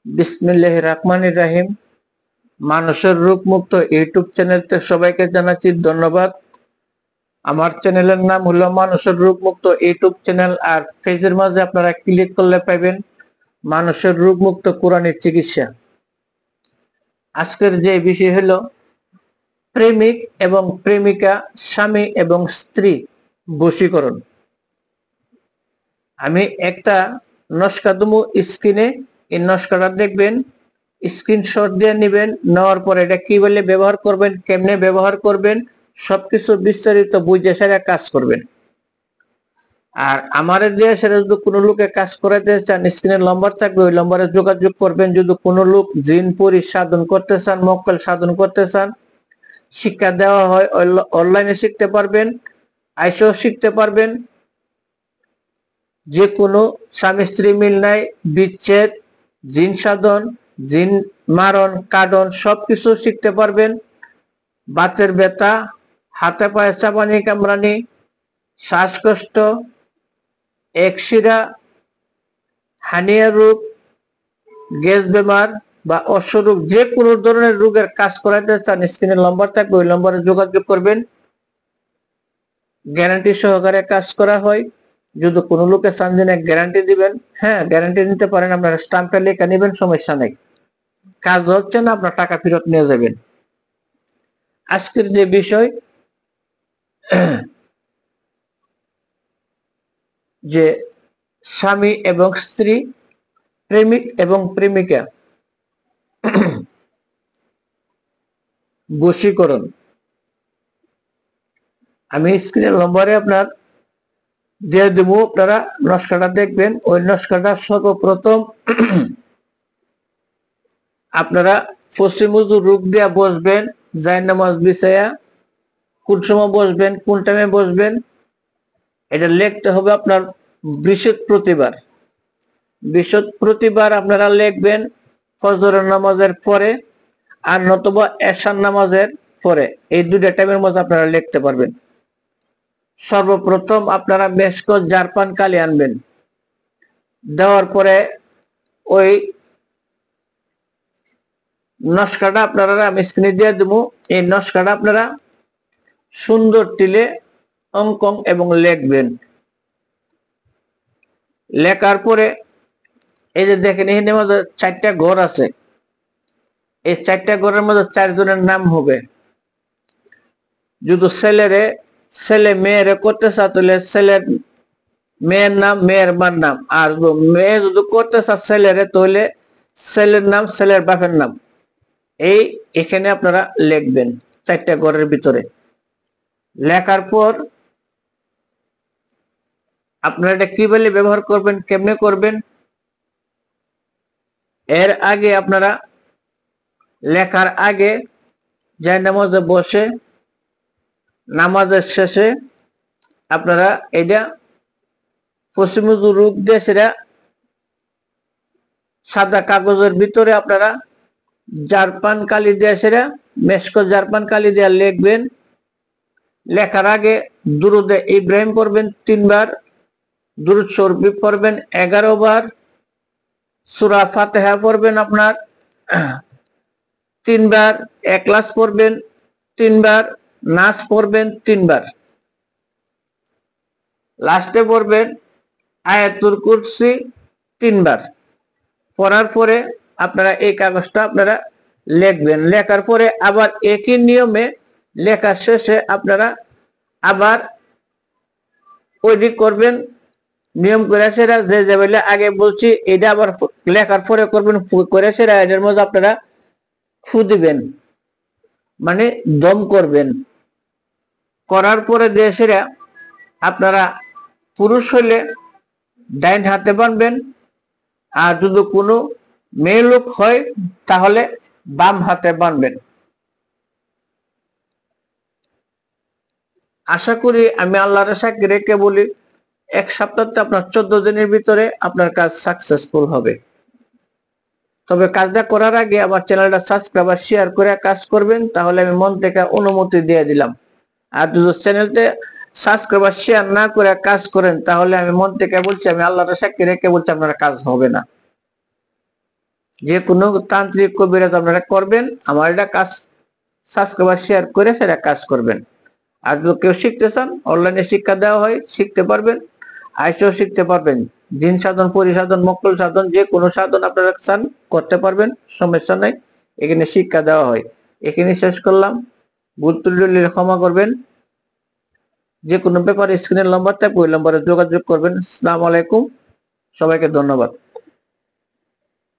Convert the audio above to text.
বিসমিল্লাহির রহমানির রহিম। মানুষের রোগ মুক্ত ইউটিউব চ্যানেলতে সবাইকে জানাচ্ছি ধন্যবাদ। আমার চ্যানেলের নাম হলো মানুষের রোগ মুক্ত ইউটিউব চ্যানেল। আর পেজের মাঝে আপনারা ক্লিক করলে পাবেন মানুষের রোগ মুক্ত কোরআনের চিকিৎসা। আজকের যে বিষয় হলো প্রেমিক এবং প্রেমিকা, স্বামী এবং স্ত্রী বশীকরণ। আমি একটা নস্কা দেবো স্ক্রিনে, এই নস্কাটা দেখবেন, স্ক্রিনশট দিয়ে নেবেন, নেওয়ার পরে এটা কি বলে ব্যবহার করবেন, কেমনে ব্যবহার করবেন, সবকিছু বিস্তারিত বুঝে সেরা কাজ করবেন। আর আমার যে সেটা যদি কোনো লোকে কাজ করাতে চান, স্ক্রিনে নম্বর থাকবে, ওই নম্বরে যোগাযোগ করবেন। যদি কোনো লোক জিন পরি সাধন করতে চান, মক্কেল সাধন করতে চান, শিক্ষা দেওয়া হয়, অনলাইনে শিখতে পারবেন, আইসেও শিখতে পারবেন। যে কোনো স্বামী স্ত্রী মিল নাই, বিচ্ছেদ, জিন সাধন, জিন মারণ, কাটন সবকিছু শিখতে পারবেন। বাতের ব্যথা, হাতে পায়ে চাপানি কামড়ানি, শ্বাসকষ্ট, একশিরা, হানিয়া রোগ, গ্যাস বেমার বা অশ্বরোগ, যে কোনো ধরনের রোগের কাজ করাতে চান, স্ক্রিনে নম্বর থাকবে, ওই নম্বরে যোগাযোগ করবেন। গ্যারান্টি সহকারে কাজ করা হয়। যদি কোনো লোকে চান যে গ্যারান্টি দিবেন, হ্যাঁ গ্যারান্টি নিতে পারেন, আপনারা স্টাম্পটা লেখা নেবেন, সমস্যা নেই। কাজ হচ্ছে না, আপনার টাকা ফেরত নিয়ে যাবেন। আজকের যে বিষয়, যে স্বামী এবং স্ত্রী, প্রেমিক এবং প্রেমিকা বশীকরণ। আমি স্ক্রিনের নম্বরে আপনার দিয়ে দেবো, আপনারা নস্কাটা দেখবেন। ওই নস্কাটা সর্বপ্রথম আপনারা পশ্চিমুজু রূপ দিয়া বসবেন, জায়ের নামাজ বিছায়া। কোন সময় বসবেন, কোন টাইমে বসবেন, এটা লিখতে হবে আপনার বৃহস্পতিবার। বৃহস্পতিবার আপনারা লিখবেন ফজরের নামাজের পরে, আর নতুবা এশার নামাজের পরে। এই দুইটা টাইমের মধ্যে আপনারা লিখতে পারবেন। সর্বপ্রথম আপনারা মেশকো জারপান কালি আনবেন। দেওয়ার পরে ওই নস্কাটা আপনারা আমি স্ক্রিনে দিয়ে দেবো। এই নস্কাটা আপনারা সুন্দর টিলে অঙ্কন এবং লিখবেন। লেখার পরে এই যে দেখেন, এখানে মধ্যে 4টা ঘর আছে। এই 4টা ঘরের মধ্যে 4 জনের নাম হবে। যদি ছেলে মেয়েরে করতে চা, তাহলে ছেলের মেয়ের নাম, মেয়ের মার নাম। আর মেয়ে যদি করতে চা ছেলেরে, তাহলে ছেলের নাম, ছেলের বাপের নাম। এই এখানে আপনারা লিখবেন 4টা ঘরের ভিতরে। লেখার পর আপনারা এটা কি বলে ব্যবহার করবেন, কেমনে করবেন, এর আগে আপনারা লেখার আগে জায়ের নামাজে বসে নামাজের শেষে আপনারা এটা পশ্চিমুজু রূপ দিয়ে সেটা সাদা কাগজের ভিতরে আপনারা জারপান কালি দিয়ে সেটা মেশকো জারপান কালি দিয়ে লিখবেন। লেখার আগে দুরুদে ইব্রাহিম পড়বেন 3 বার, দুরুদ শরীফ পড়বেন 11 বার, সূরা ফাতিহা পড়বেন আপনার 3 বার, ইখলাস পড়বেন 3 বার, নাস পড়বেন 3 বার, লাস্টে পড়বেন আয়াতুল কুরসি 3 বার। পড়ার পরে আপনারা এই কাগজটা আপনারা লিখবেন। লেখার পরে আবার একই নিয়মে লেখার শেষে আপনারা আবার ওইটি করবেন, নিয়ম করে সেটা যে বলে আগে বলছি, এটা আবার লেখার পরে করবেন, করে সেটা এটার মধ্যে আপনারা ফু দিবেন, মানে দম করবেন। করার পরে যে সেটা আপনারা পুরুষ হলে ডাইন হাতে বানবেন, আর যদি কোনো মেয়ে লোক হয় তাহলে বাম হাতে বানবেন। আশা করি, আমি আল্লাহর সাক্ষী রেখে বলি, 1 সপ্তাহতে আপনার 14 দিনের ভিতরে আপনার কাজ সাকসেসফুল হবে। তবে কাজটা করার আগে আমার চ্যানেলটা সাবস্ক্রাইব আর শেয়ার করে কাজ করবেন, তাহলে আমি মন থেকে অনুমতি দিয়ে দিলাম। আর যদি চ্যানেলতে সাবস্ক্রাইব আর শেয়ার না করে কাজ করেন, তাহলে আমি মন থেকে বলছি, আমি আল্লাহর সাক্ষী রেখে বলছি, আপনার কাজ হবে না। যে কোনো তান্ত্রিক কবিরাজ আপনারা করবেন, আমার এটা কাজ সাবস্ক্রাইবার শেয়ার করে সেটা কাজ করবেন। আর যদি কেউ শিখতে চান, অনলাইনে শিক্ষা দেওয়া হয়, শিখতে পারবেন, আইসেও শিখতে পারবেন। জিন সাধন, পরিসাধন, মক্কল সাধন, যে কোনো সাধন আপনারা চান করতে পারবেন, সমস্যা নাই। এখানে শিক্ষা দেওয়া হয়। এখানে শেষ করলাম। ভুল ত্রুটি হলে ক্ষমা করবেন। যে কোনো ব্যাপারে স্ক্রিনের নম্বর থাকে ওই নম্বরে যোগাযোগ করবেন। আসসালামু আলাইকুম, সবাইকে ধন্যবাদ।